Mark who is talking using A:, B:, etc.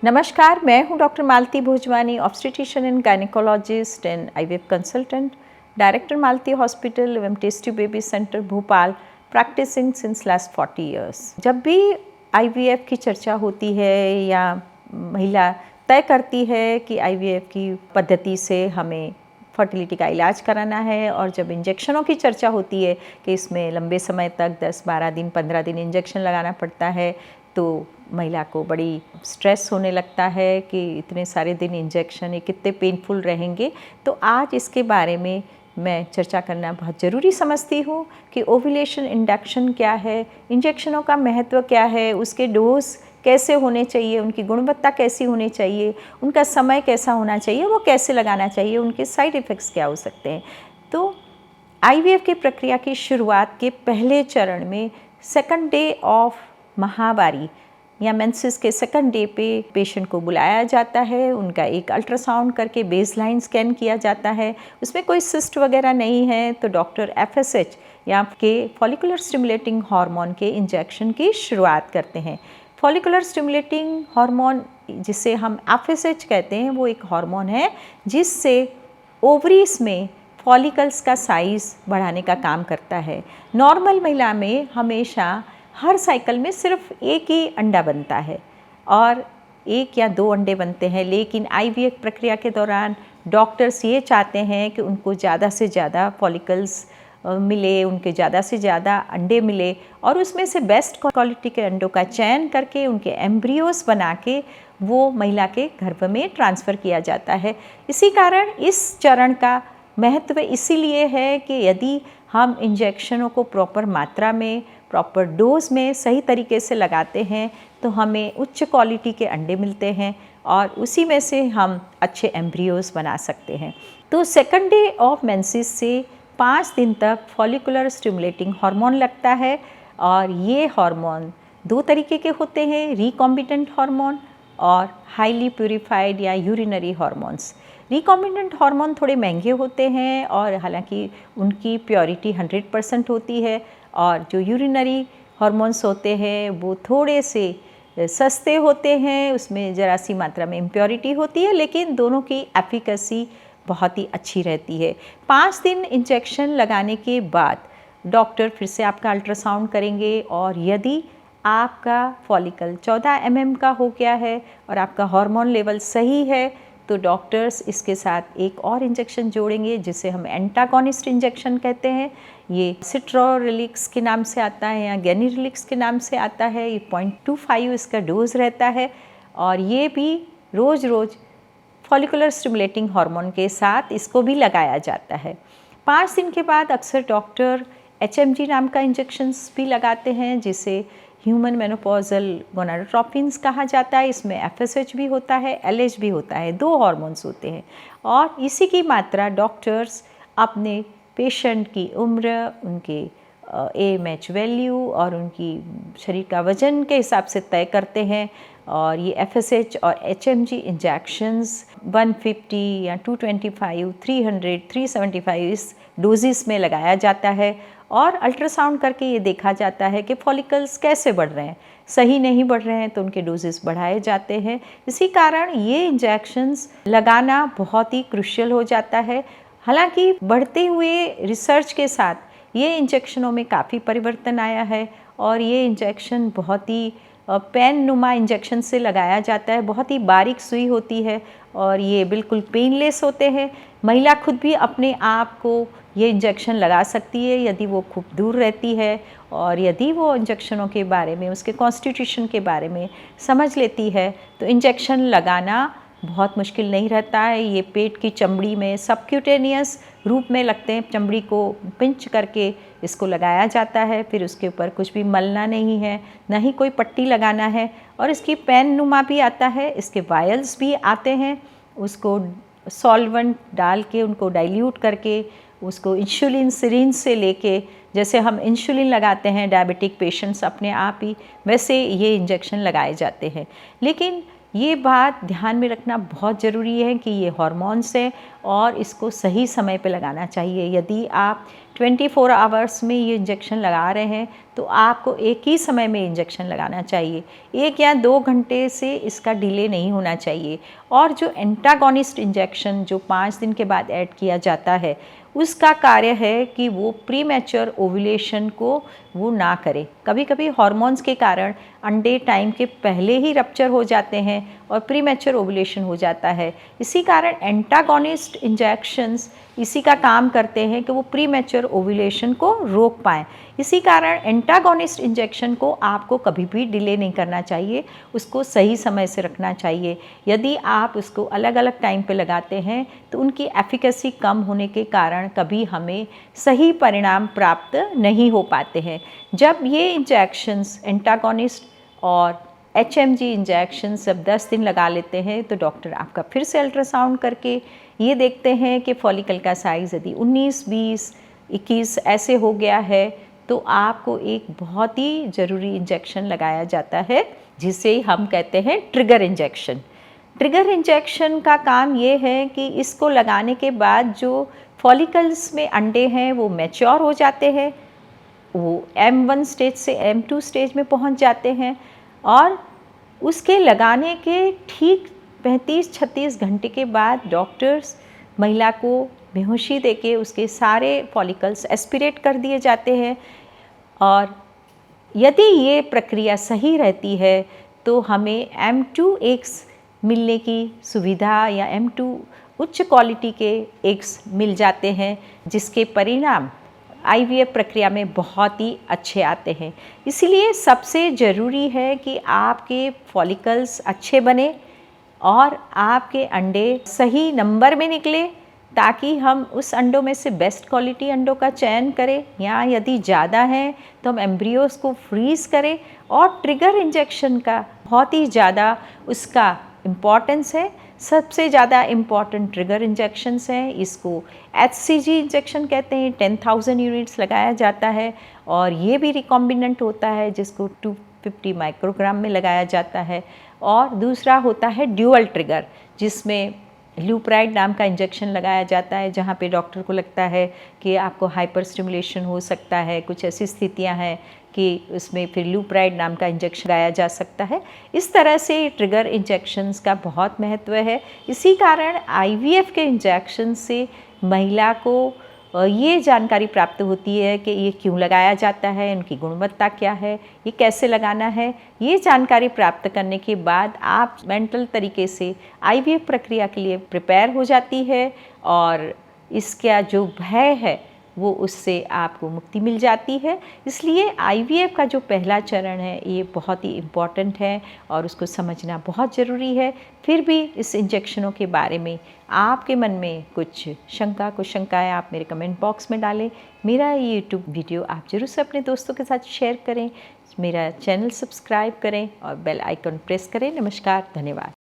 A: नमस्कार, मैं हूं doctor Malti Bhojwani, obstetrician and gynaecologist and IVF consultant, director Malti hospital एवं tasty baby centre Bhopal, practising since last 40 years. जब भी आईवीएफ की चर्चा होती है या महिला तय करती है कि आईवीएफ की पद्धति से हमें फर्टिलिटी का इलाज कराना है, और जब इंजेक्शनों की चर्चा होती है कि इसमें लंबे समय तक 10-12 दिन 15 दिन इंजेक्शन लगाना पड़ता है, तो महिला को बड़ी स्ट्रेस होने लगता है कि इतने सारे दिन इंजेक्शन ये कितने पेनफुल रहेंगे। तो आज इसके बारे में मैं चर्चा करना बहुत ज़रूरी समझती हूँ कि ओव्यूलेशन इंडक्शन क्या है, इंजेक्शनों का महत्व क्या है, उसके डोज कैसे होने चाहिए, उनकी गुणवत्ता कैसी होनी चाहिए, उनका समय कैसा होना चाहिए, वो कैसे लगाना चाहिए, उनके साइड इफ़ेक्ट्स क्या हो सकते हैं। तो आईवीएफ की प्रक्रिया की शुरुआत के पहले चरण में सेकंड डे ऑफ माहवारी या मेंसेस के सेकंड डे पे पेशेंट को बुलाया जाता है, उनका एक अल्ट्रासाउंड करके बेसलाइन स्कैन किया जाता है। उसमें कोई सिस्ट वगैरह नहीं है तो डॉक्टर एफएसएच या के फॉलिकुलर स्टिमुलेटिंग हार्मोन के इंजेक्शन की शुरुआत करते हैं। फॉलिकुलर स्टिमुलेटिंग हार्मोन, जिसे हम एफएसएच कहते हैं, वो एक हार्मोन है जिससे ओवरीज में फॉलिकल्स का साइज़ बढ़ाने का काम करता है। नॉर्मल महिला में हमेशा हर साइकिल में सिर्फ एक ही अंडा बनता है और एक या दो अंडे बनते हैं, लेकिन आईवीएफ प्रक्रिया के दौरान डॉक्टर्स ये चाहते हैं कि उनको ज़्यादा से ज़्यादा फॉलिकल्स मिले, उनके ज़्यादा से ज़्यादा अंडे मिले, और उसमें से बेस्ट क्वालिटी के अंडों का चयन करके उनके एम्ब्रियोस बना के वो महिला के गर्भ में ट्रांसफ़र किया जाता है। इसी कारण इस चरण का महत्व इसीलिए है कि यदि हम इंजेक्शनों को प्रॉपर मात्रा में, प्रॉपर डोज में सही तरीके से लगाते हैं तो हमें उच्च क्वालिटी के अंडे मिलते हैं और उसी में से हम अच्छे एम्ब्रियोज बना सकते हैं। तो सेकंड डे ऑफ मेंसेस से 5 दिन तक फॉलिकुलर स्टिमुलेटिंग हार्मोन लगता है, और ये हार्मोन दो तरीके के होते हैं, रिकॉम्बिनेंट हार्मोन और हाईली प्यूरिफाइड या यूरिनरी हार्मोन्स। रिकॉम्बिनेंट हार्मोन थोड़े महंगे होते हैं और हालांकि उनकी प्योरिटी 100% होती है, और जो यूरिनरी हार्मोन्स होते हैं वो थोड़े से सस्ते होते हैं, उसमें ज़रा सी मात्रा में इम्प्योरिटी होती है, लेकिन दोनों की एफिकेसी बहुत ही अच्छी रहती है। 5 दिन इंजेक्शन लगाने के बाद डॉक्टर फिर से आपका अल्ट्रासाउंड करेंगे, और यदि आपका फॉलिकल 14 mm का हो गया है और आपका हार्मोन लेवल सही है तो डॉक्टर्स इसके साथ एक और इंजेक्शन जोड़ेंगे जिसे हम एंटागोनिस्ट इंजेक्शन कहते हैं। ये सिट्रोरिलिक्स के नाम से आता है या गैनिरिलिक्स के नाम से आता है। ये 0.25 इसका डोज रहता है, और ये भी रोज़ रोज़ फॉलिकुलर स्टिमुलेटिंग हार्मोन के साथ इसको भी लगाया जाता है। 5 दिन के बाद अक्सर डॉक्टर HMG नाम का इंजेक्शन्स भी लगाते हैं, जिसे ह्यूमन मेनोपॉजल गोनाडोट्रोपिन्स कहा जाता है। इसमें FSH भी होता है, LH भी होता है, 2 हार्मोन्स होते हैं, और इसी की मात्रा डॉक्टर्स अपने पेशेंट की उम्र, उनके AMH वैल्यू और उनकी शरीर का वजन के हिसाब से तय करते हैं। और ये FSH और HMG इंजेक्शंस 150 या 225, 300, 375 इस डोजेस में लगाया जाता है, और अल्ट्रासाउंड करके ये देखा जाता है कि फॉलिकल्स कैसे बढ़ रहे हैं। सही नहीं बढ़ रहे हैं तो उनके डोजेस बढ़ाए जाते हैं। इसी कारण ये इंजेक्शंस लगाना बहुत ही क्रूशियल हो जाता है। हालांकि बढ़ते हुए रिसर्च के साथ ये इंजेक्शनों में काफ़ी परिवर्तन आया है, और ये इंजेक्शन बहुत ही पेन नुमा इंजेक्शन से लगाया जाता है। बहुत ही बारीक सुई होती है और ये बिल्कुल पेनलेस होते हैं। महिला खुद भी अपने आप को ये इंजेक्शन लगा सकती है यदि वो खूब दूर रहती है, और यदि वो इंजेक्शनों के बारे में, उसके कॉन्स्टिट्यूशन के बारे में समझ लेती है तो इंजेक्शन लगाना बहुत मुश्किल नहीं रहता है। ये पेट की चमड़ी में सबक्यूटेनियस रूप में लगते हैं, चमड़ी को पिंच करके इसको लगाया जाता है। फिर उसके ऊपर कुछ भी मलना नहीं है, ना ही कोई पट्टी लगाना है, और इसकी पेन नुमा भी आता है। इसके वायल्स भी आते हैं, उसको सॉल्वेंट डाल के उनको डाइल्यूट करके उसको इंसुलिन सिरिंज से लेके, जैसे हम इंसुलिन लगाते हैं डायबिटिक पेशेंट्स अपने आप ही, वैसे ये इंजेक्शन लगाए जाते हैं। लेकिन ये बात ध्यान में रखना बहुत ज़रूरी है कि ये हॉर्मोन्स है और इसको सही समय पे लगाना चाहिए। यदि आप 24 आवर्स में ये इंजेक्शन लगा रहे हैं तो आपको एक ही समय में इंजेक्शन लगाना चाहिए, 1 या 2 घंटे से इसका डिले नहीं होना चाहिए। और जो एंटागोनिस्ट इंजेक्शन जो 5 दिन के बाद ऐड किया जाता है, उसका कार्य है कि वो प्रीमैच्योर ओव्यूलेशन को वो ना करे। कभी कभी हार्मोन्स के कारण अंडे टाइम के पहले ही रप्चर हो जाते हैं और प्रीमैच्योर ओव्यूलेशन हो जाता है। इसी कारण एंटागोनिस्ट इंजेक्शंस इसी का काम करते हैं कि वो प्रीमैच्योर ओव्यूलेशन को रोक पाएँ। इसी कारण एंटागोनिस्ट इंजेक्शन को आपको कभी भी डिले नहीं करना चाहिए, उसको सही समय से रखना चाहिए। यदि आप उसको अलग अलग टाइम पे लगाते हैं तो उनकी एफिकेसी कम होने के कारण कभी हमें सही परिणाम प्राप्त नहीं हो पाते हैं। जब ये इंजेक्शंस एंटागोनिस्ट और HMG इंजेक्शन सब 10 दिन लगा लेते हैं तो डॉक्टर आपका फिर से अल्ट्रासाउंड करके ये देखते हैं कि फॉलिकल का साइज़ यदि 19, 20, 21 ऐसे हो गया है तो आपको एक बहुत ही ज़रूरी इंजेक्शन लगाया जाता है जिसे हम कहते हैं ट्रिगर इंजेक्शन। ट्रिगर इंजेक्शन का काम ये है कि इसको लगाने के बाद जो फॉलिकल्स में अंडे हैं वो मैच्योर हो जाते हैं, वो M1 स्टेज से M2 स्टेज में पहुंच जाते हैं और उसके लगाने के ठीक 35-36 घंटे के बाद डॉक्टर्स महिला को बेहोशी देके उसके सारे फॉलिकल्स एस्पिरेट कर दिए जाते हैं। और यदि ये प्रक्रिया सही रहती है तो हमें M2 मिलने की सुविधा या M2 उच्च क्वालिटी के एग्स मिल जाते हैं, जिसके परिणाम IVF प्रक्रिया में बहुत ही अच्छे आते हैं। इसलिए सबसे ज़रूरी है कि आपके फॉलिकल्स अच्छे बने और आपके अंडे सही नंबर में निकले, ताकि हम उस अंडों में से बेस्ट क्वालिटी अंडों का चयन करें, या यदि ज़्यादा हैं तो हम एम्ब्रियोज़ को फ्रीज़ करें। और ट्रिगर इंजेक्शन का बहुत ही ज़्यादा उसका इम्पॉर्टेंस है। सबसे ज़्यादा इम्पॉर्टेंट ट्रिगर इंजेक्शंस हैं, इसको HCG इंजेक्शन कहते हैं, 10,000 यूनिट्स लगाया जाता है। और ये भी रिकॉम्बिनेंट होता है जिसको 250 माइक्रोग्राम में लगाया जाता है। और दूसरा होता है ड्यूअल ट्रिगर, जिसमें ल्यूप्राइड नाम का इंजेक्शन लगाया जाता है, जहाँ पे डॉक्टर को लगता है कि आपको हाइपर स्टिमुलेशन हो सकता है, कुछ ऐसी स्थितियाँ हैं कि उसमें फिर ल्यूप्राइड नाम का इंजेक्शन लगाया जा सकता है। इस तरह से ट्रिगर इंजेक्शंस का बहुत महत्व है। इसी कारण IVF के इंजेक्शन से महिला को ये जानकारी प्राप्त होती है कि ये क्यों लगाया जाता है, उनकी गुणवत्ता क्या है, ये कैसे लगाना है। ये जानकारी प्राप्त करने के बाद आप मेंटल तरीके से IVF प्रक्रिया के लिए प्रिपेयर हो जाती है और इसका जो भय है वो उससे आपको मुक्ति मिल जाती है। इसलिए IVF का जो पहला चरण है ये बहुत ही इम्पॉर्टेंट है और उसको समझना बहुत ज़रूरी है। फिर भी इस इंजेक्शनों के बारे में आपके मन में कुछ शंकाएँ आप मेरे कमेंट बॉक्स में डालें। मेरा ये यूट्यूब वीडियो आप ज़रूर से अपने दोस्तों के साथ शेयर करें, मेरा चैनल सब्सक्राइब करें और बेल आइकन प्रेस करें। नमस्कार, धन्यवाद।